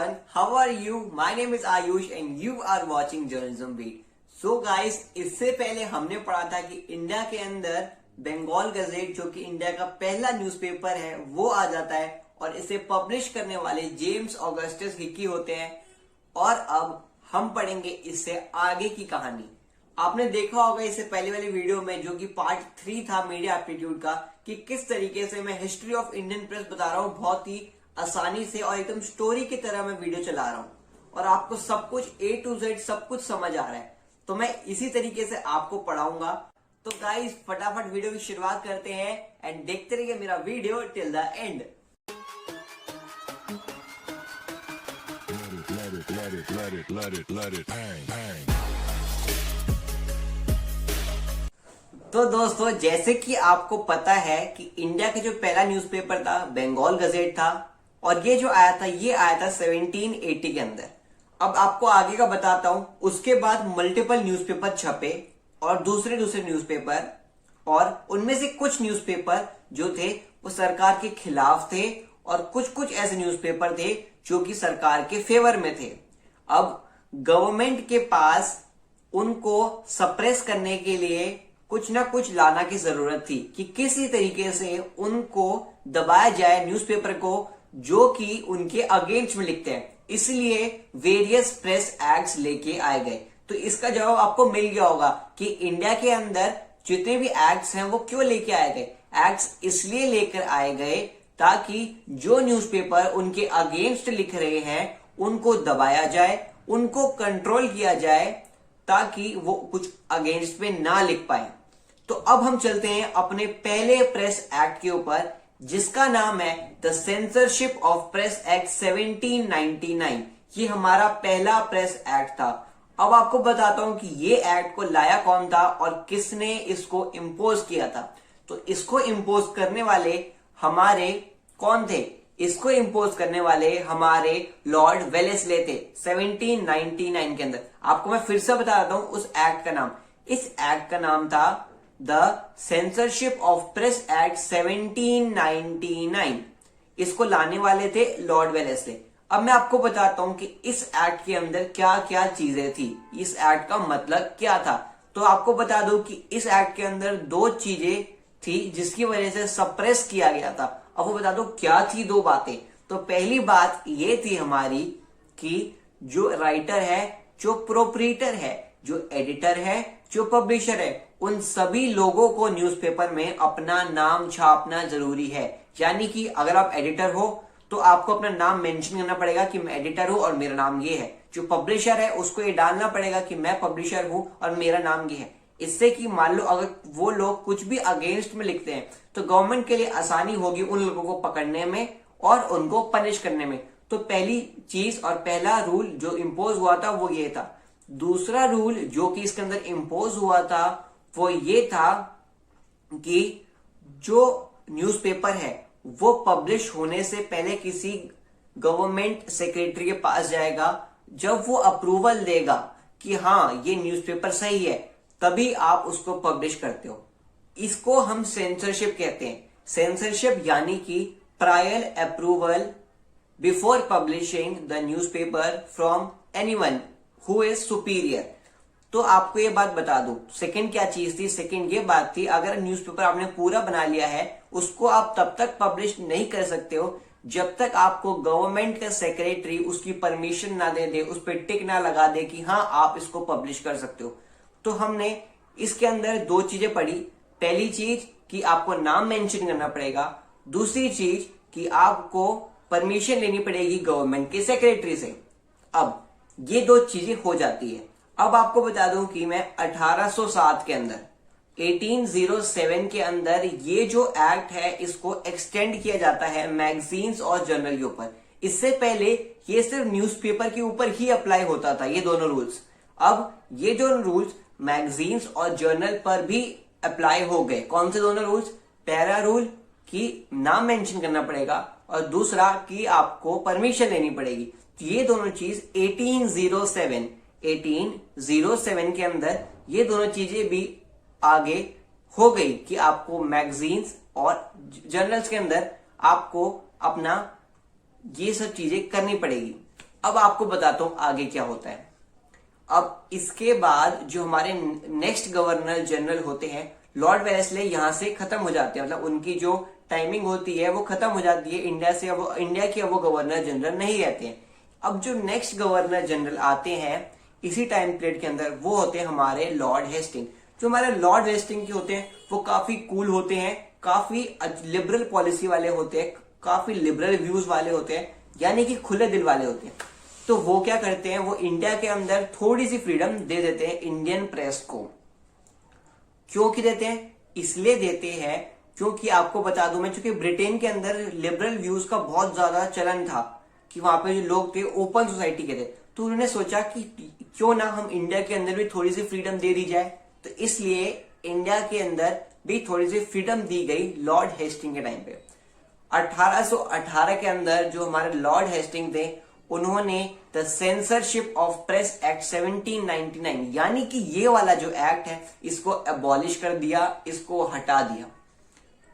everyone, how are you? My name is Ayush and you are watching Journalism Beat. So guys, इससे पहले हमने पढ़ा था कि इंडिया के अंदर बंगाल गजेट जो कि इंडिया का पहला न्यूज़पेपर है वो आ जाता है और इसे पब्लिश करने वाले जेम्स ऑगस्टस हिकी होते हैं। और अब हम पढ़ेंगे इससे आगे की कहानी। आपने देखा होगा इससे पहले वाली वीडियो में जो कि पार्ट 3 था मीडिया एप्टीट्यूड का, कि किस तरीके से मैं हिस्ट्री ऑफ इंडियन प्रेस बता रहा हूँ बहुत ही आसानी से और एकदम स्टोरी की तरह मैं वीडियो चला रहा हूँ और आपको सब कुछ A to Z सब कुछ समझ आ रहा है। तो मैं इसी तरीके से आपको पढ़ाऊंगा। तो गाइस फटाफट वीडियो की शुरुआत करते हैं एंड देखते रहिए मेरा video till the end. Let it bang. तो दोस्तों, जैसे कि आपको पता है कि इंडिया का जो पहला न्यूज़पेपर था बंगाल गजेट था और ये जो आया था ये आया था 1780 के अंदर। अब आपको आगे का बताता हूं। उसके बाद मल्टीपल न्यूज़पेपर छपे और दूसरे न्यूज़पेपर, और उनमें से कुछ न्यूज़पेपर जो थे वो सरकार के खिलाफ थे और कुछ ऐसे न्यूज़पेपर थे जो कि सरकार के फेवर में थे। अब गवर्नमेंट के पास उनको सप्रेस करने के लिए कुछ ना कुछ लाना की जरूरत थी कि किसी तरीके से उनको दबाया जाए न्यूज़पेपर को जो कि उनके अगेंस्ट में लिखते हैं। इसलिए वेरियस प्रेस एक्ट्स लेके आए गए। तो इसका जवाब आपको मिल गया होगा कि इंडिया के अंदर जितने भी एक्ट्स हैं वो क्यों लेके आए गए। एक्ट्स इसलिए लेकर आए गए ताकि जो न्यूज़पेपर उनके अगेंस्ट लिख रहे हैं उनको दबाया जाए, उनको कंट्रोल किया जाए ताकि वो कुछ अगेंस्ट में ना लिख पाए। तो अब हम चलते हैं अपने पहले प्रेस एक्ट के ऊपर जिसका नाम है the censorship of press act 1799। ये हमारा पहला प्रेस एक्ट था। अब आपको बताता हूं कि ये एक्ट को लाया कौन था और किसने इसको इम्पोज किया था। तो इसको इम्पोज करने वाले हमारे कौन थे? इसको इम्पोज करने वाले हमारे लॉर्ड वेलेस्ले थे 1799 के अंदर। आपको मैं फिर से बता देता हूं उस एक्ट का नाम। इस एक्ट का नाम था the censorship of press act 1799। इसको लाने वाले थे लॉर्ड वेलेस्ले। अब मैं आपको बताता हूं कि इस एक्ट के अंदर क्या क्या चीजें थी, इस एक्ट का मतलब क्या था। तो आपको बता दूं कि इस एक्ट के अंदर दो चीजें थी जिसकी वजह से सप्रेस किया गया था। अब वो बता दो क्या थी दो बातें। तो पहली बात ये थी हमारी कि जो राइटर है, जो प्रोप्रीटर है, जो एडिटर है, जो पब्लिशर है, उन सभी लोगों को न्यूज़पेपर में अपना नाम छापना जरूरी है। यानी कि अगर आप एडिटर हो तो आपको अपना नाम मेंशन करना पड़ेगा कि मैं एडिटर हूं और मेरा नाम ये है। जो पब्लिशर है उसको ये डालना पड़ेगा कि मैं पब्लिशर हूं और मेरा नाम ये है। इससे कि मान लो अगर वो लोग कुछ भी अगेंस्ट में लिखते हैं तो गवर्नमेंट के लिए आसानी होगी उन लोगों को पकड़ने में और उनको पनिश करने में। तो पहली चीज और पहला रूल जो इम्पोज हुआ था वो ये था। दूसरा रूल जो कि इसके अंदर इम्पोज हुआ था वो ये था कि जो न्यूज़पेपर है वो पब्लिश होने से पहले किसी गवर्नमेंट सेक्रेटरी के पास जाएगा। जब वो अप्रूवल देगा कि हाँ ये न्यूज़पेपर सही है तभी आप उसको पब्लिश करते हो। इसको हम सेंसरशिप कहते हैं। सेंसरशिप यानी कि prior approval before publishing the newspaper from anyone who is superior. तो आपको ये बात बता दूं, सेकंड क्या चीज थी? सेकंड ये बात थी अगर न्यूज़पेपर आपने पूरा बना लिया है उसको आप तब तक पब्लिश नहीं कर सकते हो जब तक आपको गवर्नमेंट का सेक्रेटरी उसकी परमिशन ना दे, उस पर टिक ना लगा दे कि हाँ आप इसको पब्लिश कर सकते हो। तो हमने इसके अंदर दो चीजें पढ़ी। पहली चीज कि आपको नाम मेंशन करना पड़ेगा, दूसरी चीज कि आपको परमिशन लेनी पड़ेगी गवर्नमेंट के सेक्रेटरी से। अब ये दो चीजें हो जाती है। अब आपको बता दूं कि मैं 1807 के अंदर 1807 के अंदर ये जो एक्ट है इसको एक्सटेंड किया जाता है मैगजीन्स और जर्नल के ऊपर। इससे पहले ये सिर्फ न्यूज़पेपर के ऊपर ही अप्लाई होता था ये दोनों रूल्स। अब ये जो रूल्स मैगजीन्स और जर्नल पर भी अप्लाई हो गए। कौन से दोनों रूल्स? पहला रूल कि नाम मेंशन करना पड़ेगा और दूसरा कि आपको परमिशन लेनी पड़ेगी। तो ये दोनों चीज 1807 के अंदर ये दोनों चीजें भी आगे हो गई कि आपको मैगजीन्स और जर्नल्स के अंदर आपको अपना ये सब चीजें करनी पड़ेगी। अब आपको बताता हूं आगे क्या होता है। अब इसके बाद जो हमारे नेक्स्ट गवर्नर जनरल होते हैं, लॉर्ड वेलेस्ले यहां से खत्म हो जाते हैं, मतलब उनकी जो टाइमिंग होती है वो खत्म हो जाती है इंडिया से। अब वो इंडिया के वो गवर्नर जनरल नहीं रहते हैं। अब जो नेक्स्ट गवर्नर जनरल आते हैं इसी टाइम पीरियड के अंदर, वो होते हैं हमारे लॉर्ड हेस्टिंग। जो हमारे लॉर्ड हेस्टिंग के होते हैं वो काफी कूल होते हैं, काफी लिबरल पॉलिसी वाले होते हैं, काफी लिबरल व्यूज वाले होते हैं, यानी कि खुले दिल वाले होते हैं। तो वो क्या करते हैं, वो इंडिया के अंदर थोड़ी सी फ्रीडम दे देते हैं इंडियन प्रेस को। क्यों देते हैं? इसलिए देते हैं क्योंकि आपको बता दूं मैं, चूंकि ब्रिटेन के अंदर लिबरल व्यूज का बहुत ज्यादा चलन था कि वहां पे जो लोग थे ओपन सोसाइटी के थे, तो उन्होंने सोचा कि क्यों ना हम इंडिया के अंदर भी थोड़ी सी फ्रीडम दे दी जाए। तो इसलिए इंडिया के अंदर भी थोड़ी सी फ्रीडम दी गई लॉर्ड हेस्टिंग के टाइम पे। 1818 के अंदर जो हमारे लॉर्ड हेस्टिंग थे, उन्होंने the censorship of press act 1799, यानी कि ये वाला जो एक्ट है इसको अबॉलिश कर दिया, इसको हटा दिया।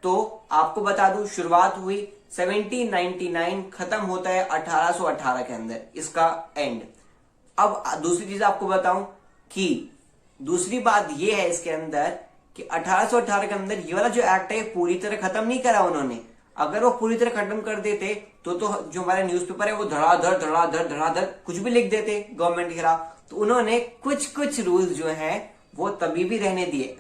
तो आपको बता दूं, शुरुआत हुई 1799, खत्म होता है 1818 के अंदर, इसका एंड। अब दूसरी चीज आपको बताऊं कि दूसरी बात यह है इसके अंदर कि 1818 के अंदर ये वाला जो एक्ट है पूरी तरह खत्म नहीं करा उन्होंने। अगर वो पूरी तरह खत्म कर देते तो जो हमारा न्यूज़पेपर है वो धड़ाधड़ धड़ाधड़ धड़ाधड़ कुछ भी लिख देते गवर्नमेंट के खिलाफ। तो उन्होंने कुछ कुछ रूल्स जो हैं वो तभी भी रहने दिए।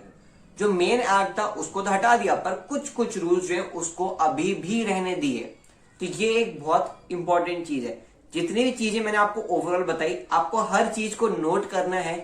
जो मेन एक्ट था उसको तो हटा दिया, पर कुछ कुछ रूल्स जो है उसको अभी भी रहने दिए। तो ये एक बहुत इंपॉर्टेंट चीज है। जितनी भी चीजें मैंने आपको ओवरऑल बताई, आपको हर चीज को नोट करना है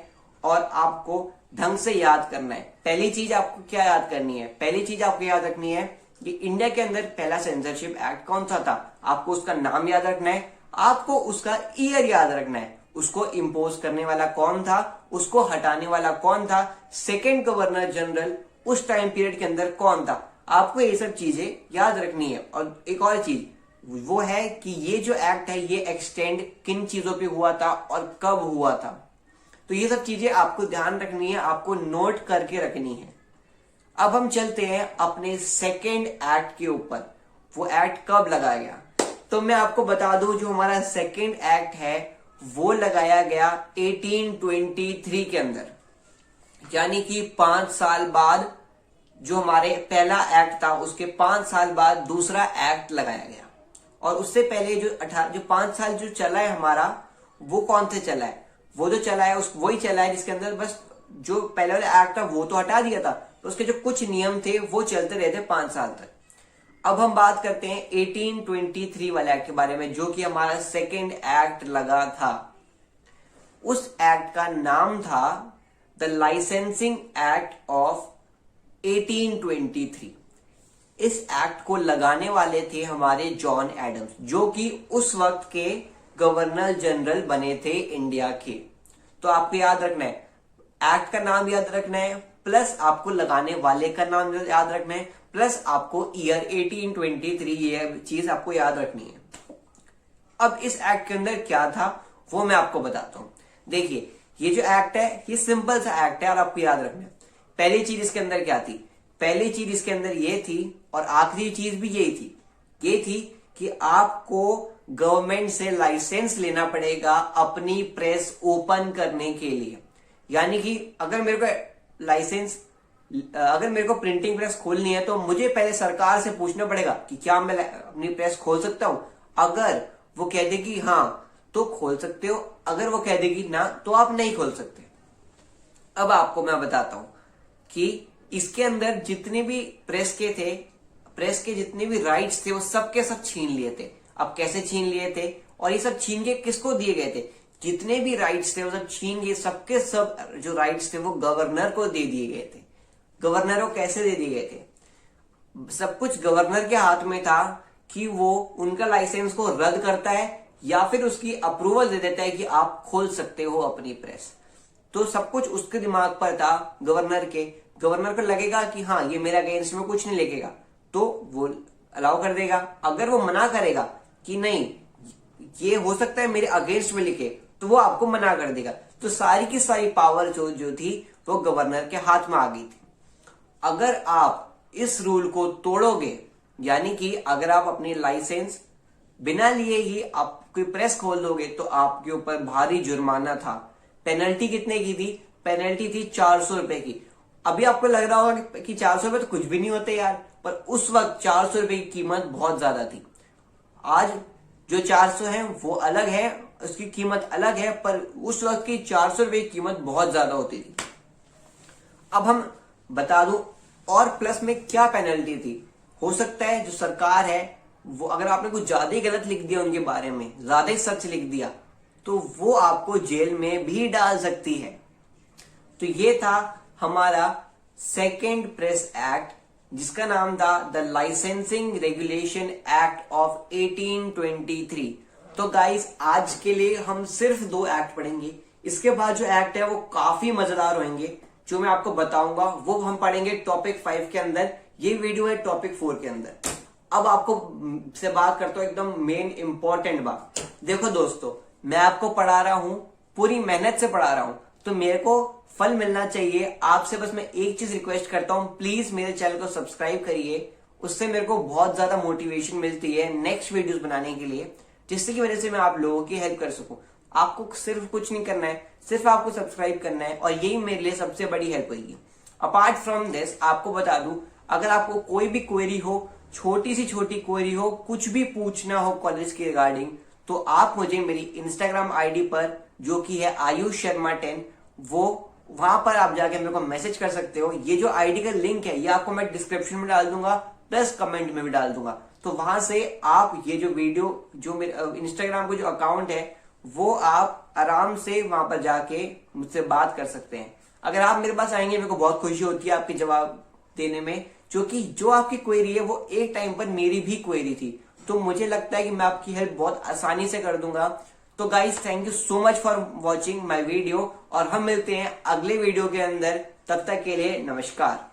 और आपको ढंग से याद करना है। पहली चीज आपको क्या याद करनी है? पहली चीज आपको याद रखनी है कि इंडिया के अंदर पहला सेंसरशिप एक्ट कौन सा था। आपको उसका नाम याद रखना है, आपको उसका ईयर याद रखना है, उसको इम्पोज करने वाला कौन था, उसको हटाने वाला कौन था, सेकेंड गवर्नर जनरल उस टाइम पीरियड के अंदर कौन था। आपको ये सब चीजें याद रखनी है। और एक और चीज वो है कि ये जो एक्ट है ये एक्सटेंड किन चीजों पे हुआ था और कब हुआ था। तो ये सब चीजें आपको ध्यान रखनी है, आपको नोट करके रखनी है। अब हम चलते हैं अपने सेकेंड एक्ट के ऊपर। वो एक्ट कब लगाया गया? तो मैं आपको बता दूं, जो हमारा सेकेंड एक्ट है वो लगाया गया 1823 के अंदर, यानी कि 5 साल बाद। जो हमारे पहला एक्ट था उसके 5 साल बाद दूसरा एक्ट लगाया गया। और उससे पहले जो 5 साल जो चला है हमारा, वो कौन से चला है? वो जो चला है वही चला है जिसके अंदर बस जो पहले वाला एक्ट था वो तो हटा दिया था, तो उसके जो कुछ नियम थे वो चलते रहते 5 साल तक। अब हम बात करते हैं 1823 वाले एक्ट के बारे में, जो कि हमारा सेकेंड एक्ट लगा था। उस एक्ट का नाम था द लाइसेंसिंग एक्ट ऑफ 1823। इस एक्ट को लगाने वाले थे हमारे जॉन एडम्स, जो कि उस वक्त के गवर्नर जनरल बने थे इंडिया के। तो आपको याद रखना है, एक्ट का नाम याद रखना है, प्लस आपको लगाने वाले का नाम याद रखना है, प्लस आपको ईयर 1823 ये चीज आपको याद रखनी है। अब इस एक्ट के अंदर क्या था वो मैं आपको बताता हूं। देखिए, ये जो एक्ट है ये सिंपल सा एक्ट है और आपको याद रखना है। पहली चीज इसके अंदर क्या थी? पहली चीज इसके अंदर ये थी, और आखिरी चीज भी यही थी, ये थी कि आपको गवर्नमेंट से लाइसेंस लेना पड़ेगा अपनी प्रेस ओपन करने के लिए। यानी कि अगर मेरे को प्रिंटिंग प्रेस खोलनी है तो मुझे पहले सरकार से पूछना पड़ेगा कि क्या मैं अपनी प्रेस खोल सकता हूं। अगर वो कह देगी हाँ तो खोल सकते हो, अगर वो कह देगी ना तो आप नहीं खोल सकते। अब आपको मैं बताता हूं कि इसके अंदर जितने भी प्रेस के जितने भी राइट्स थे वो सबके सब छीन लिए थे। अब कैसे छीन लिए थे और ये सब छीन के किसको दिए गए थे? जितने भी राइट्स थे वो सब छीन के सबके सब जो राइट्स थे वो गवर्नर को दे दिए गए थे। गवर्नर को कैसे दे दिए गए थे? सब कुछ गवर्नर के हाथ में था कि वो उनका लाइसेंस को रद्द करता है या फिर उसकी अप्रूवल दे देता है कि आप खोल सकते हो अपनी प्रेस। तो सब कुछ उसके दिमाग पर था गवर्नर के। गवर्नर को लगेगा कि हाँ ये मेरे अगेंस्ट में कुछ नहीं लिखेगा तो वो अलाउ कर देगा। अगर वो मना करेगा कि नहीं ये हो सकता है मेरे अगेंस्ट में लिखे, तो वो आपको मना कर देगा। तो सारी की सारी पावर जो थी वो गवर्नर के हाथ में आ गई थी। अगर आप इस रूल को तोड़ोगे, यानी कि अगर आप अपनी लाइसेंस बिना लिए ही आप कोई प्रेस खोल दोगे तो आपके ऊपर भारी जुर्माना था। पेनल्टी कितने की थी? पेनल्टी थी 400 रुपए की। अभी आपको लग रहा होगा कि 400 रुपए तो कुछ भी नहीं होते यार, पर उस वक्त 400 रुपए की कीमत बहुत ज्यादा थी। आज जो 400 है वो अलग है, उसकी कीमत अलग है, पर उस वक्त की 400 रुपए की कीमत बहुत ज्यादा होती थी। अब हम बता दूं और प्लस में क्या पेनल्टी थी। हो सकता है जो सरकार है वो, अगर आपने कुछ ज्यादा ही गलत लिख दिया उनके बारे में, ज्यादा ही सच लिख दिया, तो वो आपको जेल में भी डाल सकती है। तो ये था हमारा सेकेंड प्रेस एक्ट, जिसका नाम था the licensing regulation act of 1823। तो गाइस आज के लिए हम सिर्फ 2 एक्ट पढ़ेंगे। इसके बाद जो एक्ट है वो काफी मजेदार होंगे, जो मैं आपको बताऊंगा वो हम पढ़ेंगे टॉपिक 5 के अंदर। ये वीडियो है टॉपिक 4 के अंदर। अब आपको से बात करता हूं एकदम मेन इंपॉर्टेंट बात। देखो दोस्तों, मैं आपको पढ़ा रहा हूं, पूरी मेहनत से पढ़ा रहा हूं, तो मेरे को फल मिलना चाहिए। आपसे बस मैं एक चीज रिक्वेस्ट करता हूं, प्लीज मेरे चैनल को सब्सक्राइब करिए। उससे मेरे को बहुत ज्यादा मोटिवेशन मिलती है नेक्स्ट वीडियोस बनाने के लिए, जिससे की वजह से मैं आप लोगों की हेल्प कर सकूं। आपको सिर्फ कुछ नहीं करना है, सिर्फ आपको सब्सक्राइब करना है, और यही मेरे लिए सबसे बड़ी हेल्प होगी। अपार्ट फ्रॉम दिस आपको बता दूं, अगर आपको कोई भी क्वेरी हो, छोटी सी छोटी क्वेरी हो, कुछ भी पूछना हो कॉलेज के रिगार्डिंग, तो आप मुझे मेरी इंस्टाग्राम आईडी पर, जो कि है आयुष शर्मा 10, वो वहां पर आप जाके मेरे को मैसेज कर सकते हो। ये जो आईडी का लिंक है ये आपको मैं डिस्क्रिप्शन में डाल दूंगा, प्लस कमेंट में भी डाल दूंगा। तो वहां से आप ये जो वीडियो, जो मेरे इंस्टाग्राम का जो अकाउंट है, वो आप आराम से वहां पर जाके मुझसे बात कर सकते हैं। अगर आप मेरे पास आएंगे, मेरे को बहुत खुशी होती है आपके जवाब देने में, क्योंकि जो आपकी क्वेरी है वो एक टाइम पर मेरी भी क्वेरी थी। तो मुझे लगता है कि मैं आपकी हेल्प बहुत आसानी से कर दूंगा। तो guys, thank you so much for watching my video, और हम मिलते हैं अगले वीडियो के अंदर। तब तक के लिए नमस्कार।